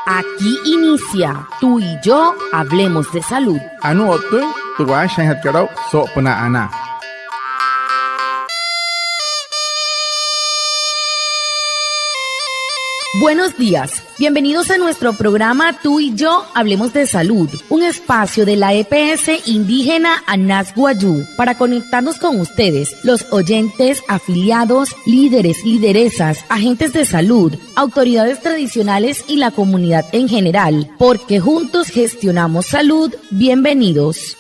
Aquí inicia Tú y Yo Hablemos de Salud. Anote, tu vas a hacer sopna ana. Buenos días, bienvenidos a nuestro programa Tú y Yo Hablemos de Salud, un espacio de la EPS indígena Anas Wayuu para conectarnos con ustedes, los oyentes, afiliados, líderes, lideresas, agentes de salud, autoridades tradicionales y la comunidad en general, porque juntos gestionamos salud. Bienvenidos.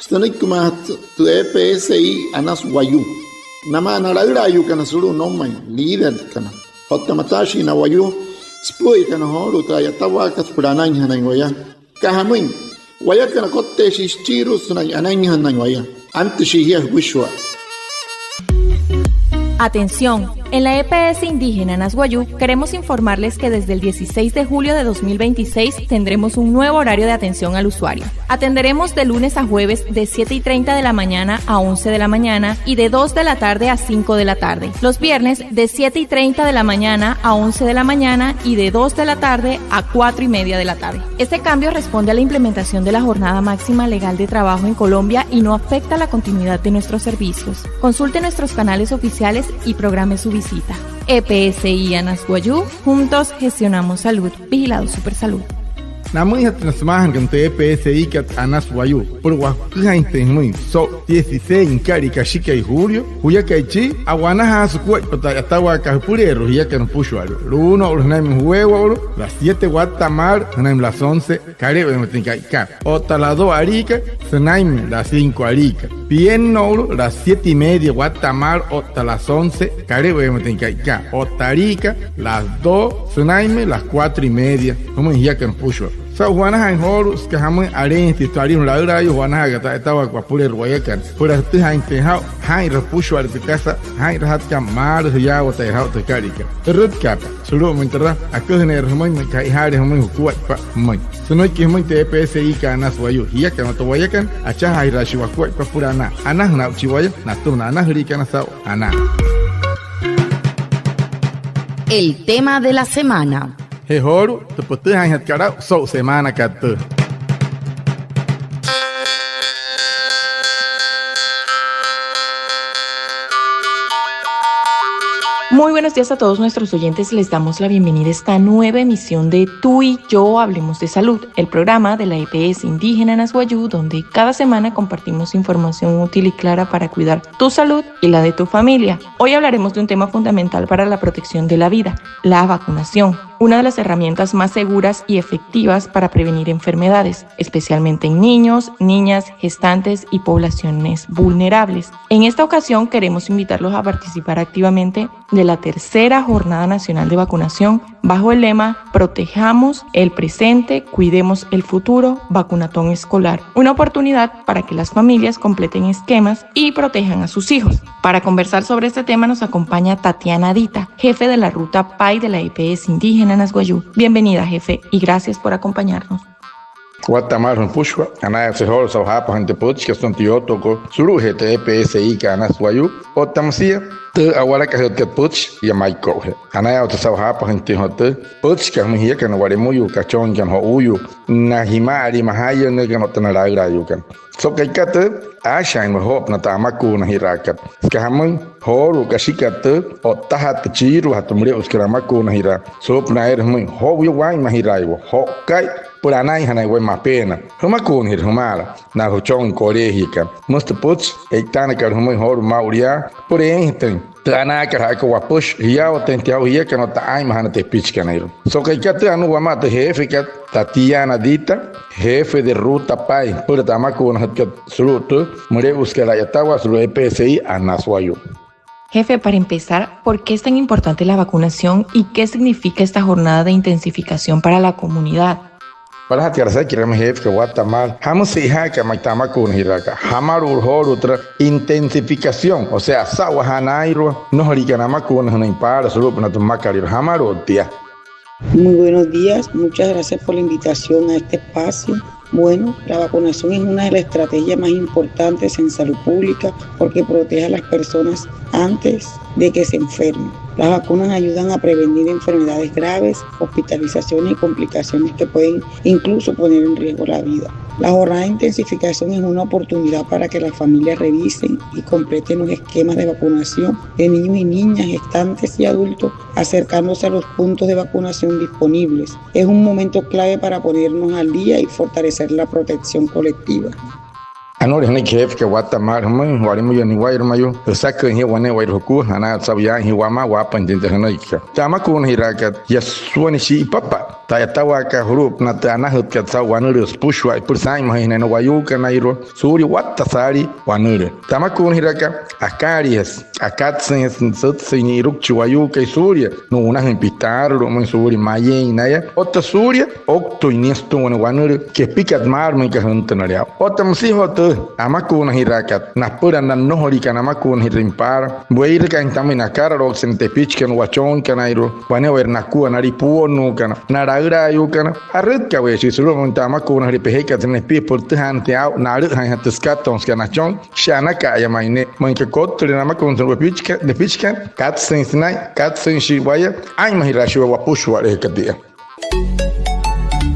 Stonik kumat tu EPSI Anas Wayuu. Nama narayu kana suru nomai leader kana. Hotamatashi na Wayuu spui kana horu trayatawa kas purananya na waya. Kahamin waya kana kotte shistiru sunai ananya na waya. Antishia Bushwa. Atención, en la EPS indígena Anas Wayuu queremos informarles que desde el 16 de julio de 2026 tendremos un nuevo horario de atención al usuario. Atenderemos de lunes a jueves de 7:30 de la mañana a 11 de la mañana y de 2 de la tarde a 5 de la tarde. Los viernes de 7:30 de la mañana a 11 de la mañana y de 2 de la tarde a 4:30 de la tarde. Este cambio responde a la implementación de la jornada máxima legal de trabajo en Colombia y no afecta la continuidad de nuestros servicios. Consulte nuestros canales oficiales y programe su visita. EPSI Anas Wayuu, juntos gestionamos salud. Vigilado Supersalud. Namun hat nasmahan kan EPSI kat Anas Wayuu. Por wakhan tehmui so 16 kari kashika julio, huya kaichi awana ha su kwat pata atawa ka purero huya kan pushwalo. Luno urnaim huevo las 7 guatamar, naim las 11 kare metinka ka. Otalado arica, senaim las 5 arica. Bien no las 7:30 guatamar hasta las 11 kare metinka ka. Otarica las 2 senaim las 4:30. Como huya kan pushwalo. So Juana han horus que hamun aren titari un laura yo Juana gata estaba kwapure royakan pura tu han tehau han repusho al casa han rahat kamar ya wata hau te karika rut kap sulu mentra akene rhmai me kai hare hamun kuat pa mai sono ki hamun te PSI ka Anas Wayuu ya kan to wayakan acha hai rashi wa kuat pa purana ana na uchiwaya na tu na hri kana sa ana. El tema de la semana. Hehoru, te puedes hacer so semana katu. Muy buenos días a todos nuestros oyentes, les damos la bienvenida a esta nueva emisión de Tú y Yo Hablemos de Salud, el programa de la EPS indígena Anas Wayuu, donde cada semana compartimos información útil y clara para cuidar tu salud y la de tu familia. Hoy hablaremos de un tema fundamental para la protección de la vida, la vacunación, una de las herramientas más seguras y efectivas para prevenir enfermedades, especialmente en niños, niñas, gestantes y poblaciones vulnerables. En esta ocasión queremos invitarlos a participar activamente de la tercera Jornada Nacional de Vacunación bajo el lema Protejamos el presente, cuidemos el futuro, vacunatón escolar. Una oportunidad para que las familias completen esquemas y protejan a sus hijos. Para conversar sobre este tema nos acompaña Tatiana Dita, jefe de la ruta PAI de la EPS indígena Anas Wayuu. Bienvenida, jefe, y gracias por acompañarnos. Guatamar un pushwa, anaya se hol so hapa gente puch que son tioto ko suru hete EPSI ka Anas Wayuu o tamsia te awara ka hete puch ya maiko he anaya to so hapa gente hote puch ka mhia ka no ware muyu ka chon kan ho uyu na himari mahayo ne ka no tanara yu kan so kai kate asha in hop na tamaku na hirakat ka hamun horu ka shikate o tahat chiru hatumre uskara maku na hira so na er mun ho yu wai mahiraiwo ho kai Puranai hanai wai mapena. Huma kun hir humala. Na hochon korehikan. Musta puts eitana kar humai hor mauria. Porém tem. Tana kar hako wapush hiya o tentiau hiya kan ta ai mahana te pitch kanairo. So kai kate anu wama te jefe kat Tatiana Dita, jefe de ruta PAI. Pura tamaku na hat sulutu. Mure uskala yatawa sulu EPSI Anas Wayuu. Jefe, para empezar, ¿por qué es tan importante la vacunación y qué significa esta jornada de intensificación para la comunidad? Para hati rasa kira mehef ke Guatemala, hamos se haka maitama kun hiraka, hamar urhor otra intensificación, o sea, sawahanairo, no harikana makun hanin para solo para tomar carir hamar otia. Muy buenos días, muchas gracias por la invitación a este espacio. Bueno, la vacunación es una de las estrategias más importantes en salud pública porque protege a las personas antes de que se enfermen. Las vacunas ayudan a prevenir enfermedades graves, hospitalizaciones y complicaciones que pueden incluso poner en riesgo la vida. La jornada de intensificación es una oportunidad para que las familias revisen y completen los esquemas de vacunación de niños y niñas, gestantes y adultos, acercándose a los puntos de vacunación disponibles. Es un momento clave para ponernos al día y fortalecer la protección colectiva. Anori hani kef ke wata mar hmai wari mu yani wair mayu saka hi wane wair huku ana sabya hi wama wapan jinte hanai ka tama kun hiraka yaswani shi papa ta tawa ka hurup na ta na hut ka sa wanur pushwa pursai mai na wayu ka nairo suri wata sari wanur tama kun hiraka akarias akatsen sutsin rukchi wayu ka suria no una hipitar ro mai suri mayen naya otta suria okto inesto wanur ke pikat mar mai ka huntaria otam si hot amakuna hirakat napura nan nohori kana makuna hirimpar buir kan tamina cara ro sente pitchkan wachon kanairo wane wer nakua naripuo no kana naragra yu kana arret ka we sisuro monta makuna hiripehekat ne pi portante au naru han skatons kana chon shana ka ya maine monke kotre na makuna ro pitchka de pitchkan katsen snai katsen shi waya ai mahirashi wa pushwa rekadia.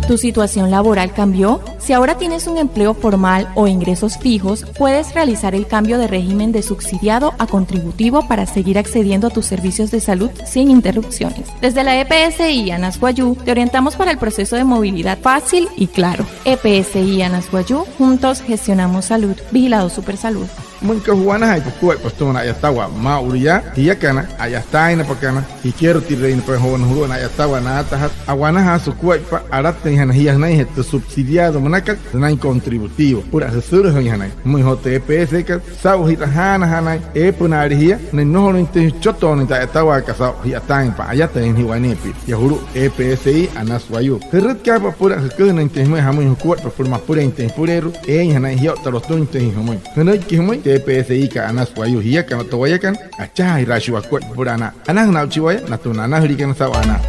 ¿Tu situación laboral cambió? Si ahora tienes un empleo formal o ingresos fijos, puedes realizar el cambio de régimen de subsidiado a contributivo para seguir accediendo a tus servicios de salud sin interrupciones. Desde la EPSI Anas Guayú te orientamos para el proceso de movilidad fácil y claro. EPSI Anas Guayú, juntos gestionamos salud. Vigilado Supersalud. Munka juana hay pues postona ya estaba mauria y kana allá está en pakana y quiero tirrein pues juana allá estaba nata aguana ha su cuerpo arate en hijas nay este subsidiado manaka nay contributivo pura sesur hanay muy hote EPS que sau hitahana hanay punaria no no inte choton ta estaba casado ya está en pa allá está en hiwanepi ya juro EPSI Anas Guayú terret que pura que no inte muy hamu cuerpo por más pura inte purero hanay ya te lo estoy inte muy no que muy EPSI ka Anas Guayú hiya kana tawaya kan acha irashi wa kwat burana anas na uchiwaya na tunana hurikan sawana.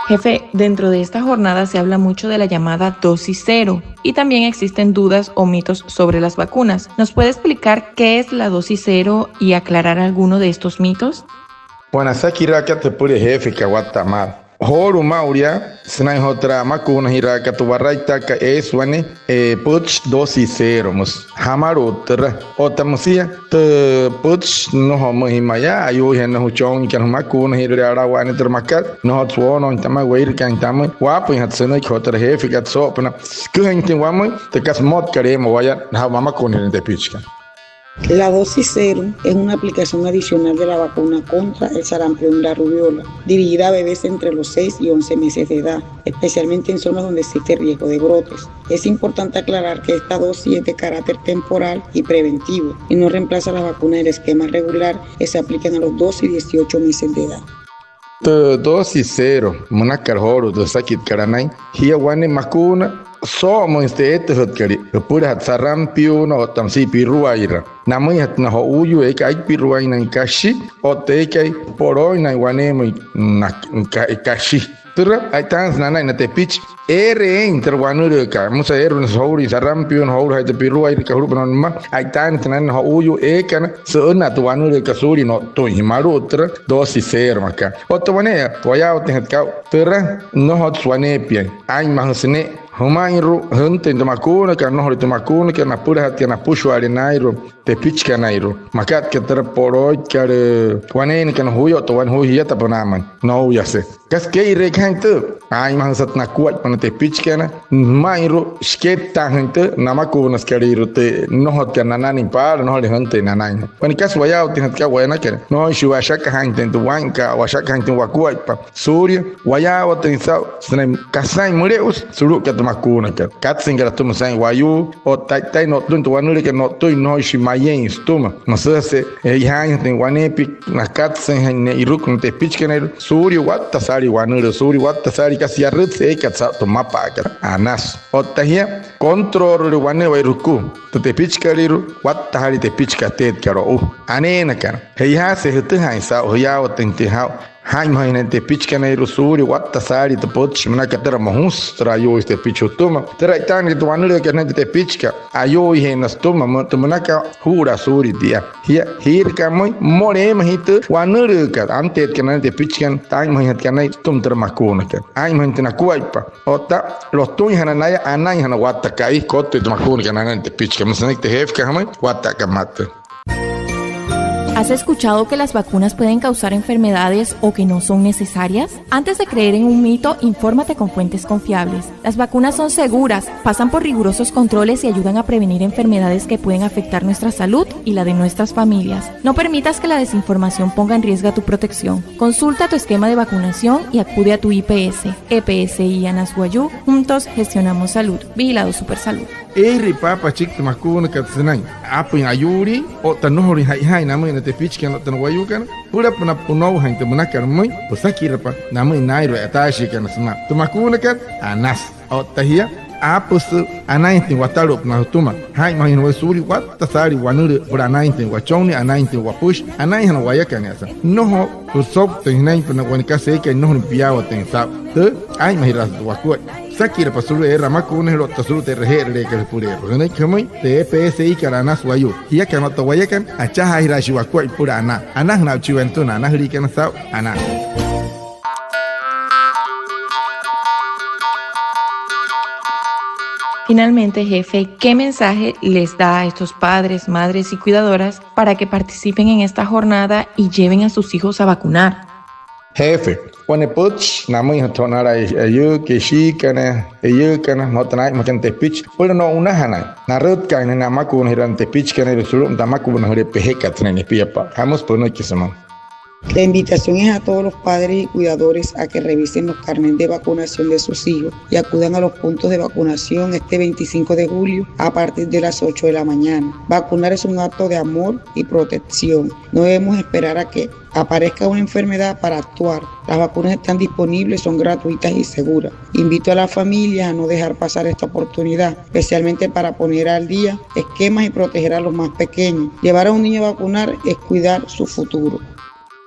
Jefe, dentro de esta jornada se habla mucho de la llamada dosis cero y también existen dudas o mitos sobre las vacunas. ¿Nos puede explicar qué es la dosis cero y aclarar alguno de estos mitos? Bueno, sakira que te pure jefe que aguatamar. Horu mauria sinai hotra makuna hiraka tu waraita ka eswane puch dosis cero mus hamarutra otamusia te puch no homo himaya ayu hen huchon kan makuna hirara wane termakat no hotsuono intama weir kan tama wapu hatsuna khotra hefikat sopna kuhentin wamu te kas mod karemo waya ha mamakuna de pichka. La dosis cero es una aplicación adicional de la vacuna contra el sarampión y la rubiola, dirigida a bebés entre los 6 y 11 meses de edad, especialmente en zonas donde existe riesgo de brotes. Es importante aclarar que esta dosis es de carácter temporal y preventivo y no reemplaza la vacuna del esquema regular que se aplican a los 12 y 18 meses de edad. Dosis cero, monakar horo do sakit karanai, hiya wane makuna so este hotkari pura hat sarampio no tamsi piruaira namai hat na uyu e kai piruaina kashi o te kai poroi na wane na kashi tura ai tans na na te pitch enter wanure ka musa na sauri sarampio no haur te piruaira ka hurban ma ai tans na uyu e kana so na tu wanure ka suri no to himaru tura dosi ser maka o to wane waya o te hat ka tura no hot swane pia ai mahsne Humairu hunte de makuna kan no de makuna kan na pura hat na pushwari nairo te pichka nairo makat ke ter poroi kar kwane kan huyo to wan huya ta panaman no yase kas ke ire kan tu ai man sat na kuat pan te pichka na mairu sketa hante na makuna skariru te no hot kan na nani par no le hunte na nai pan kas waya te hat ka wana kan no shu ashaka hante tu wanka wa shaka hante wa kuat pa surya waya wa te sa sne kasai mureus suru ka makuna ka katsinga tu musai wayu o tai no tuntu wanure ke no tu no shimayen stuma masase ihan ten wanepi na katsen ne iruk no te pichkener suri watta sari wanure suri watta sari kasi arret se katsa to mapa ka anas o tahia control wane wairuku te pichkaliru watta hari te pichka tet karo anena kan heya se hutu haisa o ya o tente ha Hai mahin te pichkan ay rusuri watta sari te poch manaka tera mahus tera yo este pichutuma tera itang itu wanur ke nanti te pichka ayo henas tuma manaka hura suri dia hir kamoi more mahitu wanur ke ante ke nanti pichkan tang mahin ke nai tum tera makuna ke ai mahin tena kuaipa ota los tun hana naya anai hana watta kai kotte te makuna ke nanti pichka masanik te hef ke hamai watta kamata. ¿Has escuchado que las vacunas pueden causar enfermedades o que no son necesarias? Antes de creer en un mito, infórmate con fuentes confiables. Las vacunas son seguras, pasan por rigurosos controles y ayudan a prevenir enfermedades que pueden afectar nuestra salud y la de nuestras familias. No permitas que la desinformación ponga en riesgo tu protección. Consulta tu esquema de vacunación y acude a tu IPS. EPSI Anasguayú, juntos gestionamos salud. Vigilado Supersalud. Eri papa chik makuna katsanai apin ayuri o tanohori hai namu te pichkan no tan wayukan pura puna puno hain te munakar muy posakira pa namu nairo atashi kan sama tumakuna kat anas o tahia apus anaintin watarup na tuma hai mahin wasuri watta sari wanure pura anaintin wachoni anaintin wapush anaihan wayakan asa noho usop tenai puna wanika seke noho piawa ten sa te ai mahiras wakut Sakira pasulu era makuna hero tasulu te rehere ke purero ne kamai te PSI karana suayu hiya kana to wayakan acha haira shiwa kwa purana ana na chiwentuna na hri kana sa ana. Finalmente, jefe, ¿qué mensaje les da a estos padres, madres y cuidadoras para que participen en esta jornada y lleven a sus hijos a vacunar? Jefe, cuando puch, namu yang tonara ayu keshi kana notanai makan tepich, pula no una hana, narut kana namaku hiran tepich kana rusulu namaku nahore pehekat nene piapa, hamos puno kisama. La invitación es a todos los padres y cuidadores a que revisen los carnets de vacunación de sus hijos y acudan a los puntos de vacunación este 25 de julio a partir de las 8 de la mañana. Vacunar es un acto de amor y protección. No debemos esperar a que aparezca una enfermedad para actuar. Las vacunas están disponibles, son gratuitas y seguras. Invito a las familias a no dejar pasar esta oportunidad, especialmente para poner al día esquemas y proteger a los más pequeños. Llevar a un niño a vacunar es cuidar su futuro.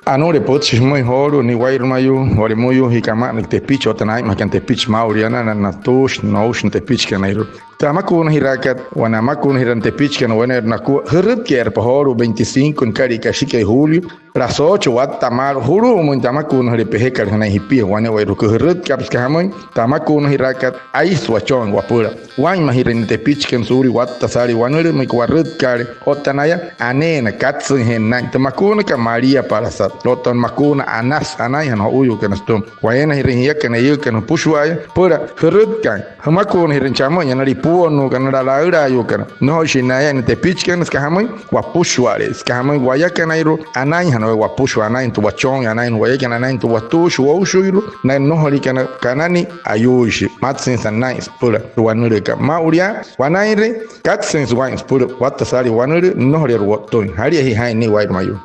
Anore pots muy horo ni wair mayu ore muyu hikama ni te pitch otanai makan te pitch mauriana na tush no ocean te pitch kanairu tamakuna hirakat wana makuna hiran te pitch kan wana na ku hurut ker pahoro 25 en karika shike julio las 8 wat tamar huru mun tamakuna hire pehekar na hipi wana wairu ku hurut kaps kamoy tamakuna hirakat ai swachon wapura wan mahirin te pitch kan suri wat tasari wana mi kwarut kar otanaya anena katsun hen na tamakuna ka maria para sa loton makuna anas anai han uyu kan stum wayena hirin yakan ayu kan pushwaya pura hurut kan hamakuna hirin chamo yana puno kan la ira yo kan no shinaya ni te pichkan ska hamoy wa pushware ska hamoy waya kan airo anai hano wa pushwa anai tu wachong anai waya kan anai tu watush wa ushuiro na no hori kan kanani ayushi matsen sanai pura wanure ka mauria wanaire katsen swine pura watasari wanure no hori ro to hari hi hai ni wai mayu.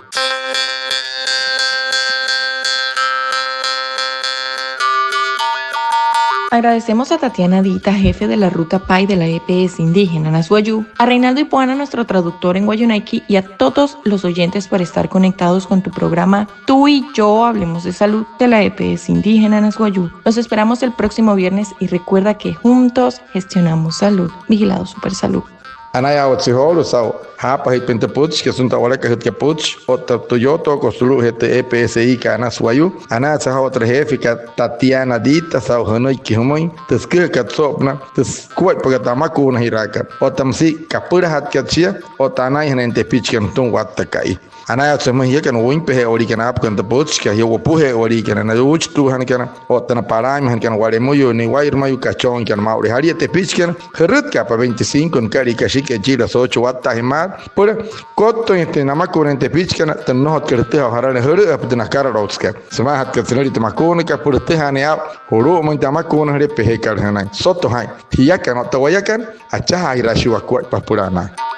Agradecemos a Tatiana Dita, jefe de la Ruta PAI de la EPS Indígena Anasguayú, a Reinaldo Ipuana, nuestro traductor en Guayunaiki, y a todos los oyentes por estar conectados con tu programa Tú y Yo Hablemos de Salud de la EPS Indígena Anasguayú. Los esperamos el próximo viernes y recuerda que juntos gestionamos salud. Vigilado Supersalud. Anaya otsihoro sao hapa hipente puch que sunta wala que hit puch ota Toyota construu hete EPSI kana suayu ana sa otra jefe ka Tatiana Dita sao hanoi ki humoi tske ka tsopna ts kuai pagatamakuna hiraka otamsi kapura hat katsia otanai hanente pichkan tun wattakai anaya tsema hiya kan oin pehe ori kana ap kan puch ka hiya opuhe ori kana na uch tu han kana otana param han kana wale moyo ni wair mayu kachon kan mauri haria te pichkan herut ka pa 25 en karika que chila 8 wattas y más por cotto este namakuna te pichkan tan no kerte harane huru apna kararotska samahat ka tsenori tamakuna ka por te hanea huru mon tamakuna hre pehe kar hanan soto hai hiya kan to wayakan acha haira shiwa kwa papurana.